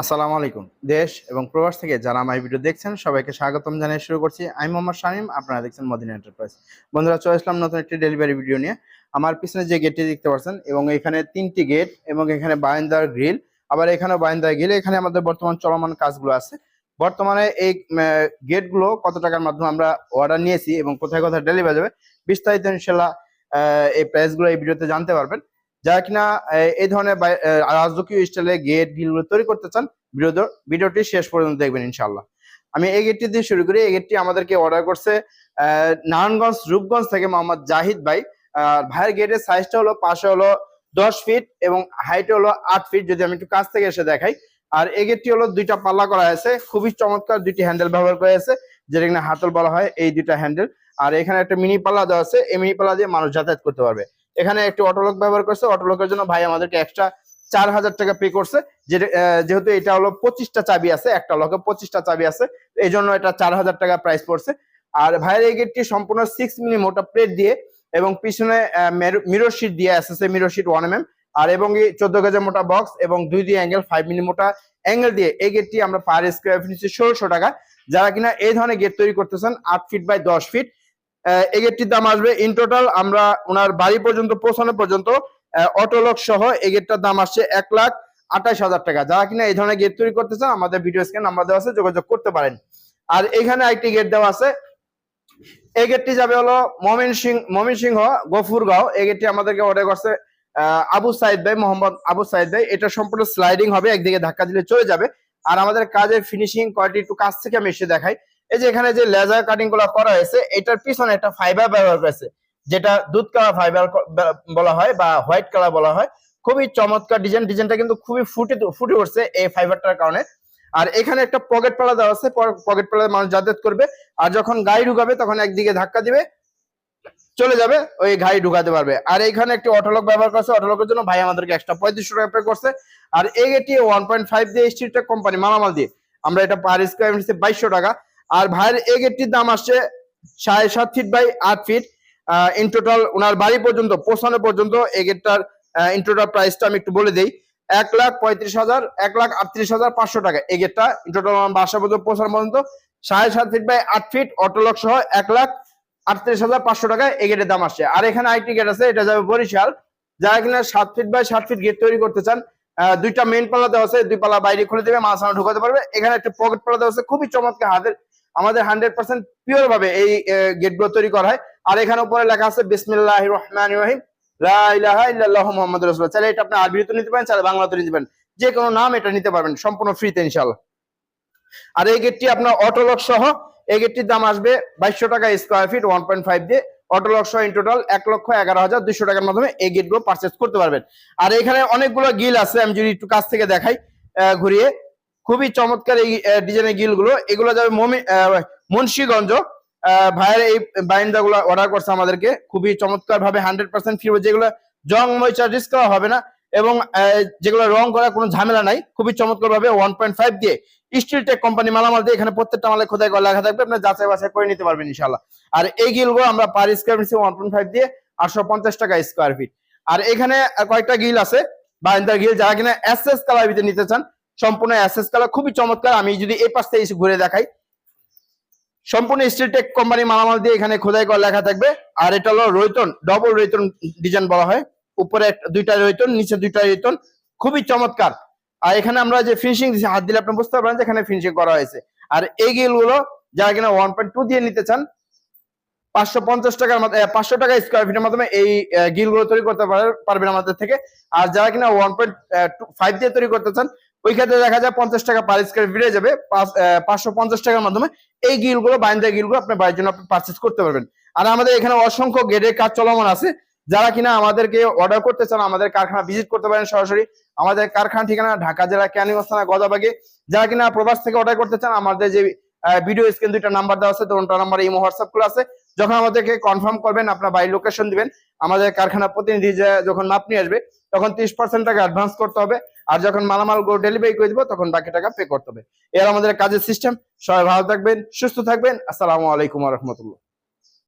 আসসালামু আলাইকুম। দেশ এবং প্রবাস থেকে যারা আমার ভিডিও দেখছেন সবাইকে স্বাগতম জানিয়ে শুরু করছি। আমি মোহাম্মদ শামীম, আপনারা দেখছেন মদিনা এন্টারপ্রাইজ। বন্ধুরা, চলে আসলাম নতুন একটি ডেলিভারি ভিডিও নিয়ে। আমার পিছনে যে গেটটি দেখতে পাচ্ছেন এবং এখানে 3টি গেট এবং এখানে বারান্দার গ্রিল, আবার এখানেও বারান্দার গ্রিল। এখানে আমাদের বর্তমান চলমান কাজগুলো আছে। বর্তমানে এই গেটগুলো কত টাকার মাধ্যমে আমরা অর্ডার নিয়েছি এবং কোথায় কোথায় ডেলিভারি যাবে বিস্তারিত ইনশাআল্লাহ এই প্রাইসগুলো এই ভিডিওতে জানতে পারবেন। যারা কিনা এই ধরনের রাজকীয় স্টাইলে গেট গ্রিলগুলো তৈরি করতে চান, ভিডিওটি শেষ পর্যন্ত দেখবেন ইনশাআল্লাহ। আমি এই গেটটি দিয়ে শুরু করি। এই গেটটি আমাদেরকে অর্ডার করছে নারায়ণগঞ্জ রূপগঞ্জ থেকে মোহাম্মদ জাহিদ ভাই। ভাইয়ের গেটের সাইজটা হলো পাশে হলো 10 ফিট এবং হাইট হলো 8 ফিট। যদি আমি একটু কাছ থেকে এসে দেখাই, আর এই গেটটি হলো 2টা পাল্লা করা হয়েছে, খুবই চমৎকার 2টি হ্যান্ডেল ব্যবহার করা হয়েছে, যেটা কিনা হাতল বলা হয় এই 2টা হ্যান্ডেল। আর এখানে একটা মিনি পাল্লা দেওয়া আছে, এই মিনি পাল্লা দিয়ে মানুষ যাতায়াত করতে পারবে। এখানে একটি অটোলক ব্যবহার করছে, অটোলকের জন্য ভাই আমাদেরকে এক্সট্রা 4000 টাকা পে করছে। যেহেতু এটা হলো 25টা চাবি আছে, একটা লকে 25টা চাবি আছে, এই জন্য এটা 4000 টাকা প্রাইস পড়ছে। আর ভাইয়ের এই গেটটি সম্পূর্ণ 6 মিলি মোটা প্লেট দিয়ে এবং পিছনে মিরর শিট দিয়ে আছে, মিরর শিট 1 mm, আর এবং 14 গজ মোটা বক্স এবং 2 দিয়ে অ্যাঙ্গেল 5 মিলি মোটা অ্যাঙ্গেল দিয়ে এই গেটটি আমরা পার স্কয়ার ফিট 1600 টাকা। যারা কিনা এই ধরনের গেট তৈরি করতেছেন 8 ফিট বাই 10 ফিট, এই গেটটির দাম আসবে ইন টোটাল আমরা ওনার বাড়ি পর্যন্ত পৌঁছানো পর্যন্ত অটোলক সহ এই গেটটার দাম আসছে 1,28,000 টাকা। যারা কিনা এই ধরনের গেট তৈরি করতে চান আমাদের ভিডিও স্ক্রিনে নাম্বার দেওয়া আছে, যোগাযোগ করতে পারেন। আর এখানে আরেকটি গেট দেওয়া আছে, এই গেটটি যাবে হলো ময়মনসিংহ গফুরগাঁও। এই গেটটি আমাদেরকে অর্ডার করছে আবু সাইদ ভাই, মোহাম্মদ আবু সাইদ ভাই। এটা সম্পূর্ণ স্লাইডিং হবে, একদিকে ধাক্কা দিলে চলে যাবে। আর আমাদের কাজের ফিনিশিং কোয়ালিটি একটু কাছ থেকে আমি এসে দেখাই। এই যে এখানে যে লেজার কাটিং গুলো করা হয়েছে, এটার পিছনে একটা ফাইবার ব্যবহার করেছে, যেটা দুধ কালার ফাইবার বলা হয় বা হোয়াইট কালার বলা হয়। খুবই চমৎকার ডিজাইনটা কিন্তু খুবই ফুটে উঠছে এই ফাইবারটার কারণে। আর এখানে একটা পকেট পালা দেওয়া আছে, পকেট পালা মানুষ যাতায়াত করবে, আর যখন গাড়ি ঢুকাবে তখন একদিকে ধাক্কা দিবে, চলে যাবে, ওই গাড়ি ঢুকাতে পারবে। আর এখানে একটি অটোলক ব্যবহার করছে, অটোলকের জন্য ভাই আমাদেরকে এক্সট্রা 3500 টাকা পে করছে। আর এই গেটটি 1.5 দিয়ে স্ট্রিটেক কোম্পানি মালামাল দিয়ে আমরা এটা পার স্কয়ার ফিট 2200 টাকা। আর ভাইয়ের এই গেটটির দাম আসছে 7.5 feet by 8 feet. In total ওনার বাড়ি পর্যন্ত পৌঁছানো পর্যন্ত এই গেটটার ইন টোটাল প্রাইসটা আমি একটু বলে দেই, 1,38,500 টাকা। এই গেটটা ইন টোটাল বাসা পর্যন্ত পৌঁছানো পর্যন্ত 7.5 ফিট বাই 8 ফিট অটোলক সহ 1,38,500 টাকা এই গেটের দাম আসছে। আর এখানে আরেকটি গেট আছে, এটা যাবে বরিশাল। যারা কিনা 7 ফিট বাই 7 ফিট গেট তৈরি করতে চান, 2টা মেইন পাল্লা দেওয়া আছে, 2 পাল্লা বাইরে খুলে দেবে, মাঝখানে ঢুকাতে পারবে। এখানে একটা পকেট পাল্লা দেওয়া আছে, খুবই চমৎকার আমাদের 100% পিওর ভাবে এই গেটগুলো তৈরি করা হয়। আর এখানে উপরে লেখা আছে বিসমিল্লাহির রহমানির রহিম লা ইলাহা ইল্লাল্লাহু মুহাম্মাদুর রাসূলুল্লাহ। চাইলে এটা আপনি আরবিতে নিতে পারেন, চাইলে বাংলাতে নিতে পারেন, যে কোনো নাম এটা নিতে পারবেন সম্পূর্ণ ফ্রিতে ইনশাআল্লাহ। আর এই গেটটি আপনার অটোলক সহ এই গেটটির দাম আসবে 2200 টাকা স্কয়ার ফিট 1.5 দিয়ে অটোলক সহ ইন টোটাল 1,11,200 টাকার মাধ্যমে এই গেটগুলো পারচেজ করতে পারবেন। আর এখানে অনেকগুলো গিল আছে, আমি যদি একটু কাছ থেকে দেখাই ঘুরিয়ে, খুবই চমৎকার এই ডিজাইনের গিলগুলো। এগুলো যাবে মুন্সিগঞ্জ। ভাইয়ের এই বাইন্ডাগুলো অর্ডার করছে আমাদেরকে, খুবই চমৎকার ভাবে 100% ফিরবে, যেগুলো জং ময়চা রিস্ক করা হবে না এবং যেগুলো রং করার কোনো ঝামেলা নাই। খুবই চমৎকার ভাবে 1.5 দিয়ে স্টিলটেক কোম্পানি মালামাল দিয়ে এখানে প্রত্যেকটা মালে খোদাই করে লেখা থাকবে, আপনি যাচাই বাছাই করে নিতে পারবেন ইনশাআল্লাহ। আর এই গিলগুলো আমরা পার স্কয়ার ফিট 1.5 দিয়ে 850 টাকা স্কয়ার ফিট। আর এখানে কয়েকটা গিল আছে বারান্দার গিল, যারা কিনা এসএস কালার ভিতরে নিতে চান, সম্পূর্ণ এসএস কালার, খুবই চমৎকার। আমি যদি এই পাশ থেকে এসে ঘুরে দেখাই, সম্পূর্ণ স্টিলটেক কোম্পানি মালামাল দিয়ে এখানে খোদাই করে লেখা থাকবে। আর এটা হলো রয়তন, ডবল রয়তন ডিজাইন বলা হয়, উপরে 2টা রয়তন, নিচে 2টা রয়তন, খুবই চমৎকার। আর এখানে আমরা যে ফিনিশিং দিচ্ছি, হাত দিলে আপনি বুঝতে পারবেন যে এখানে ফিনিশিং করা হয়েছে। আর এই গিলগুলো যারা কিনা 1.2 দিয়ে নিতে চান, 550 টাকার 500 টাকা স্কয়ার ফিটের মাধ্যমে এই গিলগুলো তৈরি করতে পারবেন আমাদের থেকে। আর যারা কিনা 1.5 দিয়ে তৈরি করতে চান, ওই ক্ষেত্রে দেখা যায় 50 টাকা পার স্কয়ার ফিটে যাবে, 550 টাকার মাধ্যমে এই গিলগুলো বাইন্ডার গিলগুলো আপনার বাড়ির জন্য আপনি পারচেজ করতে পারবেন। আর আমাদের এখানে অসংখ্য গেটের কাজ চলমান আছে। যারা কিনা আমাদেরকে অর্ডার করতে চান, আমাদের কারখানা ভিজিট করতে পারেন সরাসরি। আমাদের কারখানা ঠিকানা ঢাকা জেলা ক্যানিগঞ্জ থানা গদাবাগে। যারা কিনা প্রবাস থেকে অর্ডার করতে চান, আমাদের যে ভিডিও স্ক্রিন 2টা নাম্বার দেওয়া আছে, দুটো নাম্বার ইমো হোয়াটসঅ্যাপ খোলা আছে। যখন আমাদেরকে কনফার্ম করবেন, আপনার বাড়ির লোকেশন দিবেন, আমাদের কারখানা প্রতিনিধি যখন মাপ নিয়ে আসবে তখন 30% টাকা অ্যাডভান্স করতে হবে। আর যখন মালামাল ডেলিভারি করে দিব তখন বাকি টাকা পে করতে হবে। এর আমাদের কাজের সিস্টেম। সবাই ভালো থাকবেন, সুস্থ থাকবেন। আসসালামু আলাইকুম ওয়া রাহমাতুল্লাহ।